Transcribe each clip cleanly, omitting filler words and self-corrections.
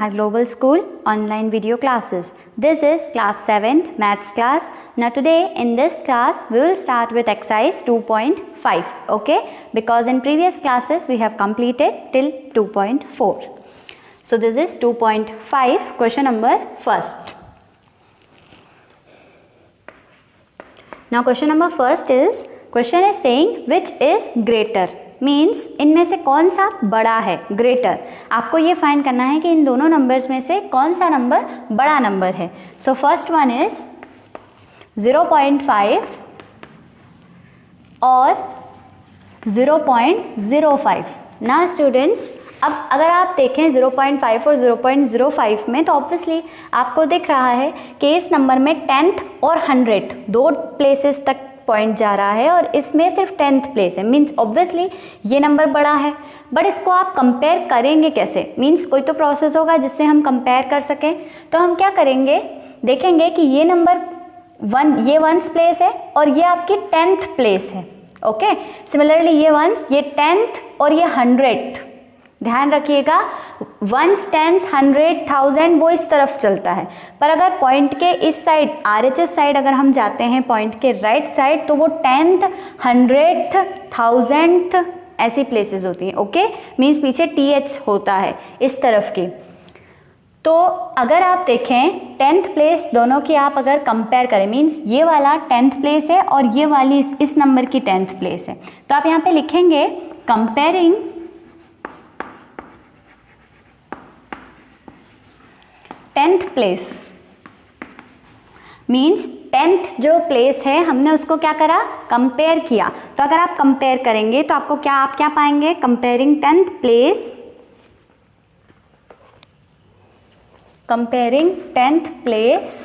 our global school online video classes. This is class 7th maths class. Now today in this class we will start with exercise 2.5, okay, because in previous classes we have completed till 2.4. So this is 2.5, question number first. Now question number first is, question is saying which is greater, means इनमें से कौन सा बड़ा है, greater. आपको ये find करना है कि इन दोनों नंबर्स में से कौन सा नंबर बड़ा नंबर है. सो फर्स्ट वन इज 0.5 और 0.05. ना स्टूडेंट्स, अब अगर आप देखें 0.5 और 0.05 में तो ऑब्वियसली आपको दिख रहा है कि इस नंबर में 10th और 100th दो प्लेसेस तक पॉइंट जा रहा है और इसमें सिर्फ 10th प्लेस है. मीन्स ऑब्वियसली ये नंबर बड़ा है. बट इसको आप कंपेयर करेंगे कैसे, मीन्स कोई तो प्रोसेस होगा जिससे हम कंपेयर कर सकें. तो हम क्या करेंगे, देखेंगे कि ये नंबर ये 1th प्लेस है और ये आपकी 10th प्लेस है. ओके, सिमिलरली ये 1th, ये 10th और ये 100th. ध्यान रखिएगा, 1s, 10s, 100, 1000 वो इस तरफ चलता है. पर अगर पॉइंट के इस साइड RHS साइड अगर हम जाते हैं पॉइंट के राइट साइड तो वो 10th, 100th, 1000th ऐसी प्लेसेस होती हैं. ओके, मीन्स पीछे TH होता है इस तरफ की. तो अगर आप देखें 10th प्लेस दोनों की आप अगर कंपेयर करें, मीन्स ये वाला 10th प्लेस है और ये वाली इस नंबर की 10th प्लेस है. तो आप यहाँ पे लिखेंगे comparing 10th place. Means 10th जो प्लेस है हमने उसको क्या करा, कंपेयर किया. तो अगर आप कंपेयर करेंगे तो आपको आप क्या पाएंगे, comparing 10th place, comparing 10th place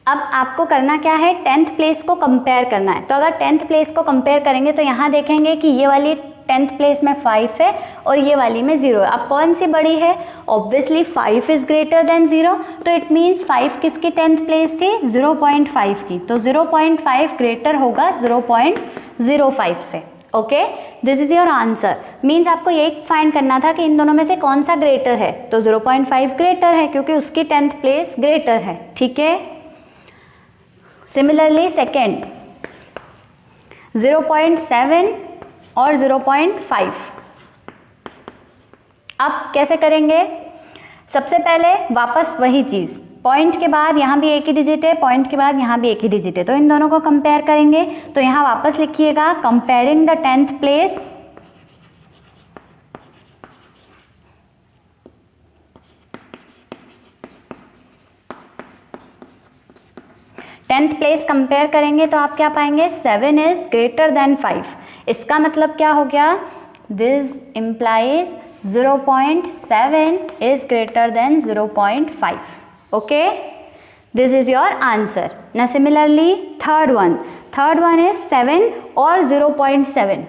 अब आपको करना क्या है, 10th प्लेस को कंपेयर करना है. तो अगर 10th प्लेस को कंपेयर करेंगे तो यहाँ देखेंगे कि ये वाली 10th प्लेस में 5 है और ये वाली में 0 है. अब कौन सी बड़ी है, ऑब्वियसली 5 इज ग्रेटर देन 0. तो इट मीन्स 5 किसकी 10th प्लेस थी, 0.5 की. तो 0.5 ग्रेटर होगा 0.05 से. Okay, this is your answer. Means आपको यही फाइंड करना था कि इन दोनों में से कौन सा ग्रेटर है. तो 0.5 ग्रेटर है क्योंकि उसकी 10th प्लेस ग्रेटर है. ठीक है. सिमिलरली सेकेंड 0.7 और 0.5. अब कैसे करेंगे, सबसे पहले वापस वही चीज़, पॉइंट के बाद यहाँ भी एक ही डिजिट है, पॉइंट के बाद यहाँ भी एक ही डिजिट है. तो इन दोनों को कंपेयर करेंगे. तो यहाँ वापस लिखिएगा comparing the 10th place, tenth place compare करेंगे तो आप क्या पाएंगे, 7 इज ग्रेटर देन 5. इसका मतलब क्या हो गया, this implies 0.7 is greater then 0.5. Okay, this is your answer. ना सिमिलरली थर्ड वन इज 7 और 0.7.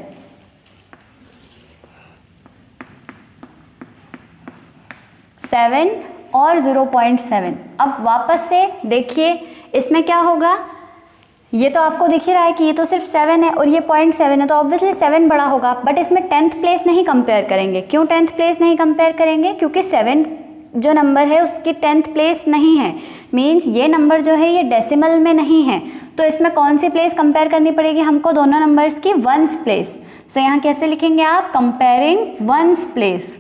7 और 0.7. अब वापस से देखिए इसमें क्या होगा, ये तो आपको दिख ही रहा है कि ये तो सिर्फ 7 है और ये 0.7 है, तो ऑब्वियसली 7 बड़ा होगा. बट इसमें 10th प्लेस नहीं कंपेयर करेंगे. क्यों 10th प्लेस नहीं कंपेयर करेंगे, क्योंकि 7 जो नंबर है उसकी 10th प्लेस नहीं है. मीन्स ये नंबर जो है ये डेसिमल में नहीं है. तो इसमें कौन सी प्लेस कंपेयर करनी पड़ेगी हमको, दोनों नंबर्स की 1th प्लेस. सो यहाँ कैसे लिखेंगे आप, comparing 1th place.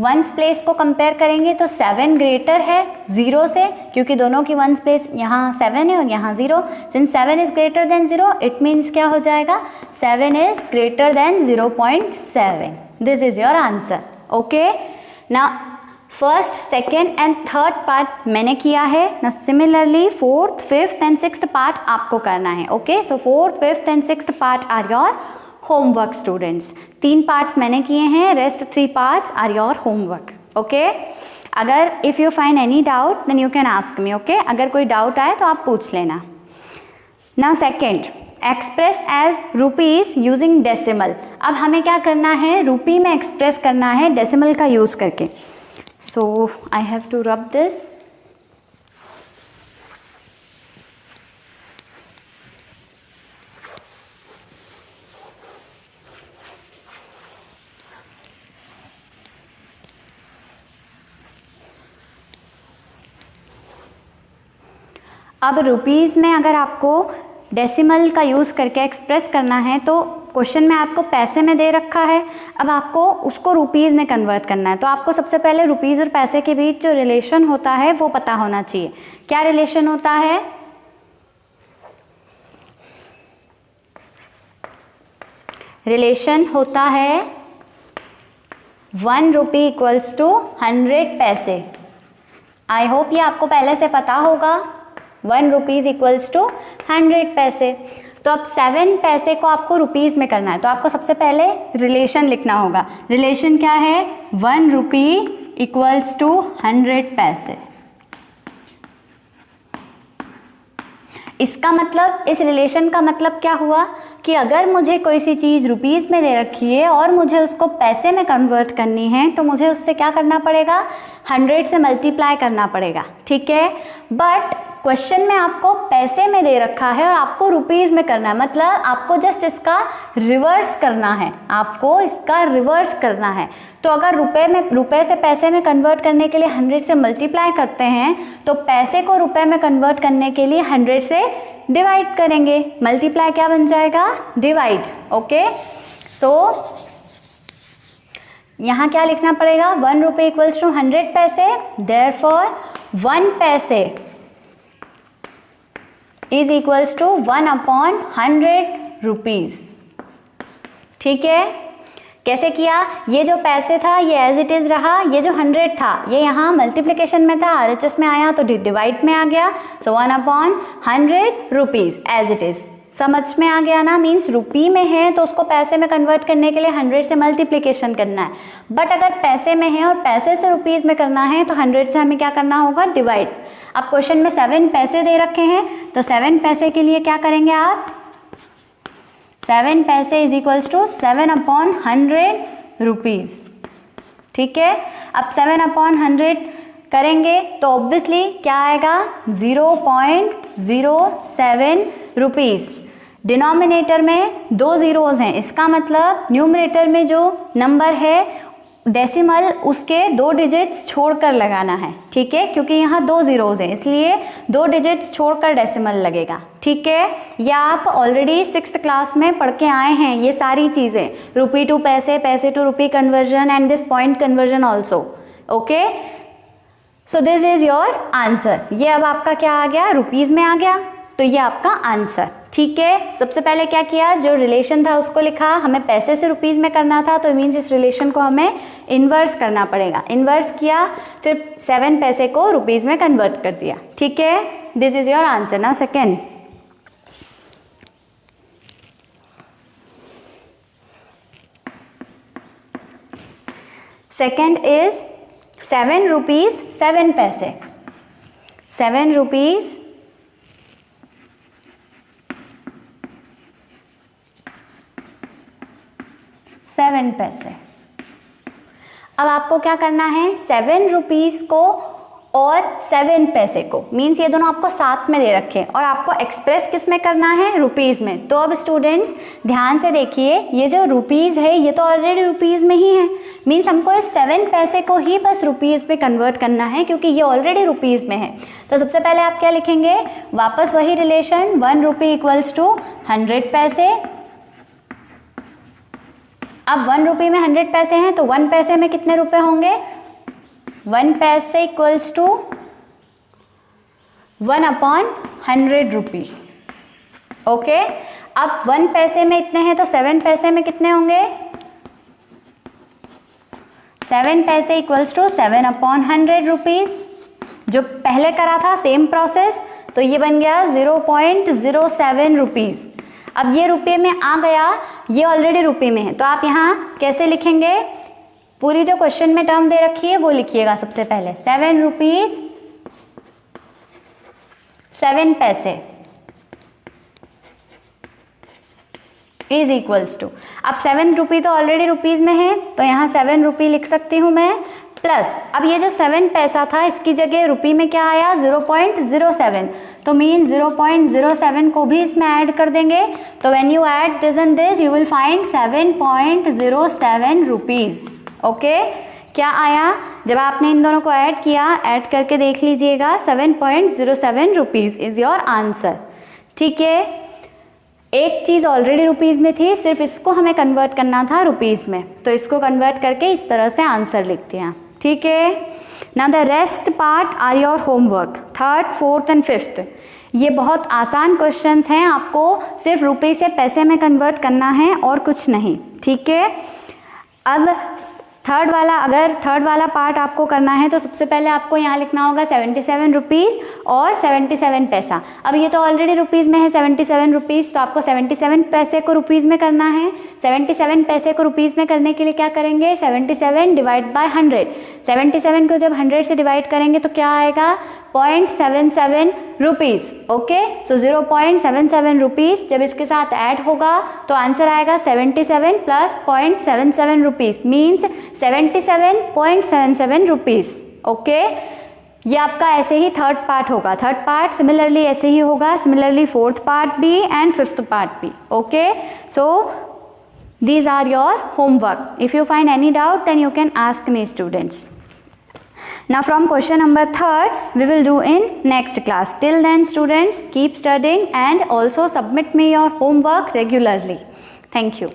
1th place को कंपेयर करेंगे तो 7 ग्रेटर है 0 से, क्योंकि दोनों की 1th प्लेस यहाँ 7 है और यहाँ 0. Since 7 is greater than 0 it means क्या हो जाएगा, 7 is greater than 0.7. This is your answer. Okay, ना first, second and third part मैंने किया है. ना similarly 4th, 5th and 6th part आपको करना है. Okay, so 4th, 5th and 6th part are your homework students. 3 parts मैंने किए हैं, rest 3 parts are your homework. Okay, अगर if you find any doubt then you can ask me. Okay, अगर कोई doubt आए तो आप पूछ लेना. Now second, express as rupees using decimal. अब हमें क्या करना है, रुपी में एक्सप्रेस करना है डेसिमल का यूज़ करके. So I have to rub this. अब रुपीज़ में अगर आपको डेसिमल का यूज़ करके एक्सप्रेस करना है तो क्वेश्चन में आपको पैसे में दे रखा है, अब आपको उसको रुपीज़ में कन्वर्ट करना है। तो आपको सबसे पहले रुपीज़ और पैसे के बीच जो रिलेशन होता है वो पता होना चाहिए। क्या रिलेशन होता है? रिलेशन होता है 1 रुपी इक्वल्स टू 100 पैसे। आई होप ये आपको पहले से पता होगा। 1 रुपीज़ इक्वल्स टू 100 पैसे। तो अब 7 पैसे को आपको रुपीज़ में करना है, तो आपको सबसे पहले रिलेशन लिखना होगा। रिलेशन क्या है? 1 रुपी इक्वल्स टू 100 पैसे। इसका मतलब, इस रिलेशन का मतलब क्या हुआ कि अगर मुझे कोई सी चीज़ रुपीज़ में दे रखी है और मुझे उसको पैसे में कन्वर्ट करनी है तो मुझे उससे क्या करना पड़ेगा? 100 से मल्टीप्लाई करना पड़ेगा, ठीक है। बट क्वेश्चन में आपको पैसे में दे रखा है और आपको रुपीज़ में करना है, मतलब आपको जस्ट इसका रिवर्स करना है, आपको इसका रिवर्स करना है। तो अगर रुपए से पैसे में कन्वर्ट करने के लिए 100 से मल्टीप्लाई करते हैं तो पैसे को रुपए में कन्वर्ट करने के लिए 100 से डिवाइड करेंगे। मल्टीप्लाई क्या बन जाएगा? डिवाइड। ओके, सो यहाँ क्या लिखना पड़ेगा? 1 रुपये इक्वल्स टू 100 पैसे, देयरफॉर 1 पैसे इज इक्वल्स टू 1/100 रुपीज़। ठीक है, कैसे किया? ये जो पैसे था ये एज इट इज़ रहा, ये जो 100 था ये यहाँ मल्टीप्लिकेशन में था, RHS में आया तो डिवाइड में आ गया। सो 1/100 रुपीज़ एज इट इज़। समझ में आ गया ना? मीन्स रुपी में है तो उसको पैसे में कन्वर्ट करने के लिए 100 से मल्टीप्लिकेशन करना है। बट अगर पैसे में है और पैसे से रुपीज़ में करना है तो 100 से हमें क्या करना होगा? डिवाइड। अब क्वेश्चन में 7 पैसे दे रखे हैं तो 7 पैसे के लिए क्या करेंगे आप? 7 पैसे इज इक्वल्स टू 7/100 रुपीज़। ठीक है, अब 7/100 करेंगे तो ऑब्वियसली क्या आएगा? 0.07 रुपीज़। डिनोमिनेटर में 2 ज़ीरोज़ हैं, इसका मतलब न्यूमरेटर में जो नंबर है डेसिमल उसके 2 डिजिट्स छोड़कर लगाना है। ठीक है, क्योंकि यहाँ 2 ज़ीरोज़ हैं इसलिए 2 डिजिट्स छोड़कर डेसिमल लगेगा। ठीक है, या आप ऑलरेडी 6th क्लास में पढ़ के आए हैं ये सारी चीज़ें, रुपी to paise, paise to rupee conversion and this point conversion also. Okay, so this is your answer. ये अब आपका क्या आ गया? रुपीज़ में आ गया, तो ये आपका आंसर। ठीक है, सबसे पहले क्या किया? जो रिलेशन था उसको लिखा, हमें पैसे से रुपीज़ में करना था तो मीन्स इस रिलेशन को हमें इन्वर्स करना पड़ेगा। इन्वर्स किया, फिर 7 पैसे को रुपीज़ में कन्वर्ट कर दिया। ठीक है, this is your answer. Now second, second is 7 rupees 7 पैसे। 7 रुपीज़ 7 पैसे। अब आपको क्या करना है? 7 रुपीज़ को और 7 पैसे को, मीन्स ये दोनों आपको साथ में दे रखे हैं और आपको एक्सप्रेस किस में करना है? रुपीज़ में। तो अब स्टूडेंट्स ध्यान से देखिए, ये जो रुपीज़ है ये तो ऑलरेडी रुपीज़ में ही है, मीन्स हमको इस 7 पैसे को ही बस रुपीज़ में कन्वर्ट करना है क्योंकि ये ऑलरेडी रुपीज़ में है। तो सबसे पहले आप क्या लिखेंगे? वापस वही रिलेशन, 1 रुपी इक्वल्स टू 100 पैसे। अब 1 रुपये में 100 पैसे हैं तो 1 पैसे में कितने रुपए होंगे? 1 पैसे इक्वल्स टू 1/100 रुपी। ओके, अब 1 पैसे में इतने हैं तो 7 पैसे में कितने होंगे? 7 पैसे इक्वल्स टू 7/100 रुपीज़। जो पहले करा था सेम प्रोसेस, तो ये बन गया 0.07 रुपीज़। अब ये रुपये में आ गया, ये ऑलरेडी रुपये में है, तो आप यहाँ कैसे लिखेंगे? पूरी जो क्वेश्चन में टर्म दे रखी है वो लिखिएगा सबसे पहले। 7 रुपीज़ 7 पैसे इज इक्वल्स टू, अब 7 रुपी तो ऑलरेडी रुपीज़ में है तो यहाँ 7 रुपी लिख सकती हूँ मैं, प्लस अब ये जो 7 पैसा था इसकी जगह रुपी में क्या आया? 0.07, तो मीन 0.07 को भी इसमें ऐड कर देंगे। तो when you add this and this you will find 7.07 rupees. Okay, क्या आया? जब आपने इन दोनों को ऐड किया, ऐड करके देख लीजिएगा 7.07 रुपीज़ इज़ योर आंसर। ठीक है, एक चीज़ ऑलरेडी रुपीज़ में थी, सिर्फ इसको हमें कन्वर्ट करना था रुपीज़ में, तो इसको कन्वर्ट करके इस तरह से आंसर लिखते हैं। ठीक है, now the rest part are your homework, 3rd, 4th and 5th। ये बहुत आसान क्वेश्चंस हैं, आपको सिर्फ रुपये से पैसे में कन्वर्ट करना है और कुछ नहीं। ठीक है, अब थर्ड वाला पार्ट आपको करना है तो सबसे पहले आपको यहाँ लिखना होगा 77 रुपीज़ और 77 पैसा। अब ये तो ऑलरेडी रुपीज़ में है 77 रुपीज़, तो आपको 77 पैसे को रुपीज़ में करना है। 77 पैसे को रुपीज़ में करने के लिए क्या करेंगे, 77 डिवाइड बाय 100। 77 को जब 100 से डिवाइड करेंगे तो क्या आएगा, 0.77 रुपीज़। ओके, सो 0.77 रुपीज़ जब इसके साथ ऐड होगा तो आंसर आएगा 77 plus 0.77 rupees, means 77.77 rupees. Okay, ये आपका ऐसे ही थर्ड पार्ट होगा। थर्ड पार्ट सिमिलरली ऐसे ही होगा, सिमिलरली फोर्थ पार्ट भी एंड फिफ्थ पार्ट भी। Okay, so these are your homework. If you find any doubt, then you can ask me, students. Now from question number 3rd, we will do in next class. Till then, students, keep studying and also submit me your homework regularly. Thank you.